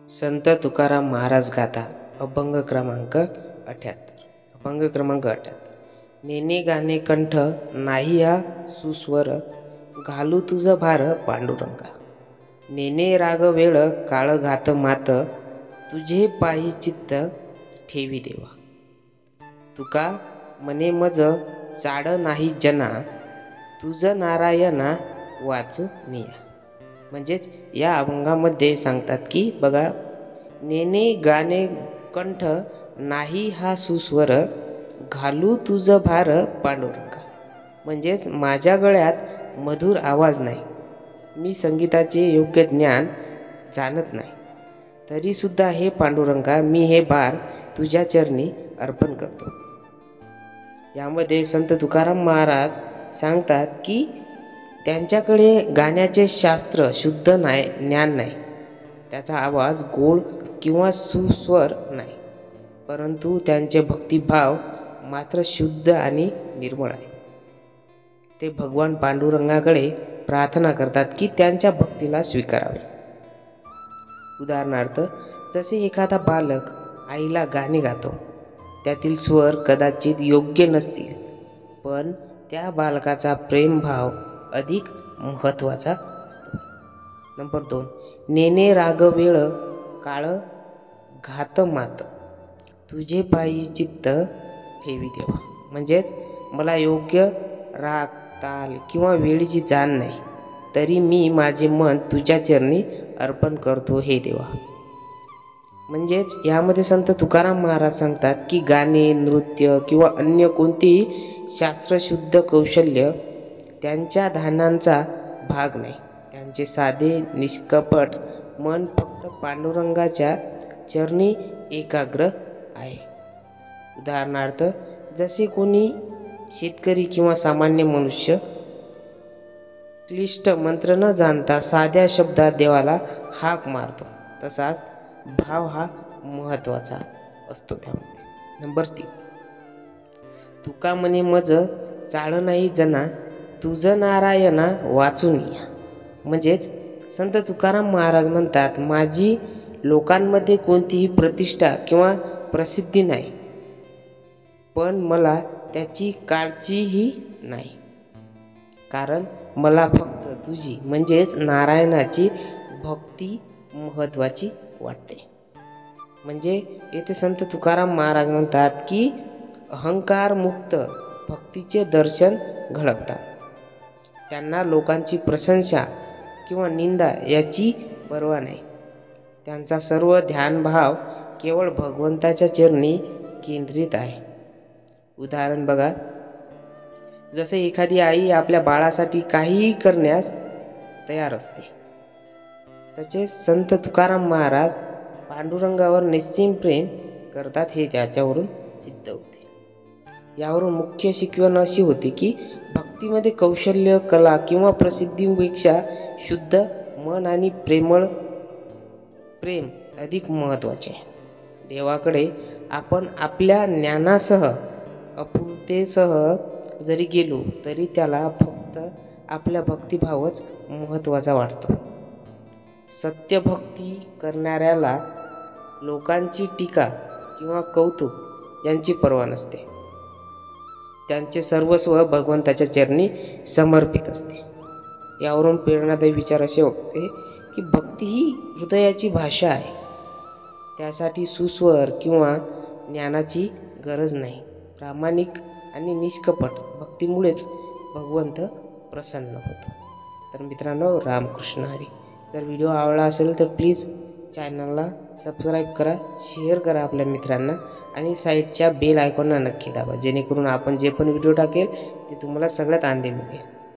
संत तुकाराम महाराज गाथा अभंग क्रमांक 78। अभंग क्रमांक 78। नेने गाणे कंठ नाही हा सुस्वर, घालू तुझ भार पांडुरंगा। नेने राग वेळ काळ घात मात, तुझे पायी चित्त ठेवी देवा। तुका मने मज चाड नाही जना, तुझ नारायणा वाचू निया। म्हणजेच या अभंगामध्ये सांगतात की बघा, नेने गाणे कंठ नाही हा सुस्वर, घालू तुझ भार पांडुरंगा। म्हणजेच माझ्या गळ्यात मधुर आवाज नाही, मी संगीताचे योग्य ज्ञान जाणत नाही, तरी सुद्धा हे पांडुरंगा मी हे भार तुझ्या चरणी अर्पण करतो। यामध्ये संत तुकाराम महाराज सांगतात की त्यांच्याकडे गाण्याचे शास्त्र शुद्ध नाही, ज्ञान नाही, त्याचा आवाज गोड किंवा सुस्वर नाही, परंतु त्यांचे भक्तिभाव मात्र शुद्ध आणि निर्मळ आहे। ते भगवान पांडुरंगाकडे प्रार्थना करतात की त्यांच्या भक्तीला स्वीकारावे। उदाहरणार्थ, जसे एखादा बालक आईला गाणे गातो, त्यातील स्वर कदाचित योग्य नसतील, पण त्या बालकाचा प्रेमभाव अधिक महत्त्वाचा असतो। नंबर 2, नेने राग वेळ काळ घात मात, तुझे पायी चित्त ठेवी देवा। म्हणजेच मला योग्य राग ताल किंवा वेळेची जाण नाही, तरी मी माझे मन तुझ्या चरणी अर्पण करतो हे देवा। म्हणजेच यामध्ये संत तुकाराम महाराज सांगतात की गाणे, नृत्य किंवा अन्य कोणतेही शास्त्रशुद्ध कौशल्य त्यांच्या ध्यानाचा भाग नाही। त्यांचे साधे निष्कपट मन फक्त पांडुरंगाच्या चरणी एकाग्र आहे। उदाहरणार्थ, जसे कोणी शेतकरी किंवा सामान्य मनुष्य क्लिष्ट मंत्र न जाणता साध्या शब्दात देवाला हाक मारतो, तसाच भाव हा महत्त्वाचा असतो त्यामध्ये। नंबर 3, तुका मने मज चाळ नाही जना, तुझ नारायणा वाचून या। म्हणजेच संत तुकाराम महाराज म्हणतात, माझी लोकांमध्ये कोणतीही प्रतिष्ठा किंवा प्रसिद्धी नाही, पण मला त्याची काळजीही नाही, कारण मला फक्त तुझी म्हणजेच नारायणाची भक्ती महत्त्वाची वाटते। म्हणजे येथे संत तुकाराम महाराज म्हणतात की अहंकार मुक्त भक्तीचे दर्शन घडवतात। त्यांना लोकांची प्रशंसा किंवा निंदा याची पर्वा नाही, त्यांचा सर्व ध्यानभाव केवळ भगवंताच्या चरणी केंद्रित आहे। उदाहरण बघा, जसे एखादी आई आपल्या बाळासाठी काहीही करण्यास तयार असते, तसेच संत तुकाराम महाराज पांडुरंगावर निस्सीम प्रेम करतात हे त्याच्यावरून सिद्ध होते। यावरून मुख्य शिकवण अशी होती की भक्तीमध्ये कौशल्य, कला किंवा प्रसिद्धीपेक्षा शुद्ध मन आणि प्रेम अधिक महत्त्वाचे आहे। देवाकडे आपण आपल्या ज्ञानासह आपुलतेसह जरी गेलो, तरी त्याला फक्त आपला भक्तिभावच महत्त्वाचा वाटतो। सत्यभक्ती करणाऱ्याला लोकांची टीका किंवा कौतुक यांची पर्वा नसते, त्यांचे सर्वस्व भगवंताच्या चरणी समर्पित असते। यावरून प्रेरणादायी विचार असे होते की भक्ती ही हृदयाची भाषा आहे, त्यासाठी सुस्वर किंवा ज्ञानाची गरज नाही। प्रामाणिक आणि निष्कपट भक्तीमुळेच भगवंत प्रसन्न होतो। तर मित्रांनो, रामकृष्ण हरी। जर व्हिडिओ आवडला असेल तर प्लीज चॅनलला सबस्क्राईब करा, शेअर करा आपल्या मित्रांना, आणि साईडच्या बेल आयकॉनला नक्की दाबा, जेणेकरून आपण जे पण व्हिडिओ टाकेल ते तुम्हाला सगळ्यात आधी मिळेल।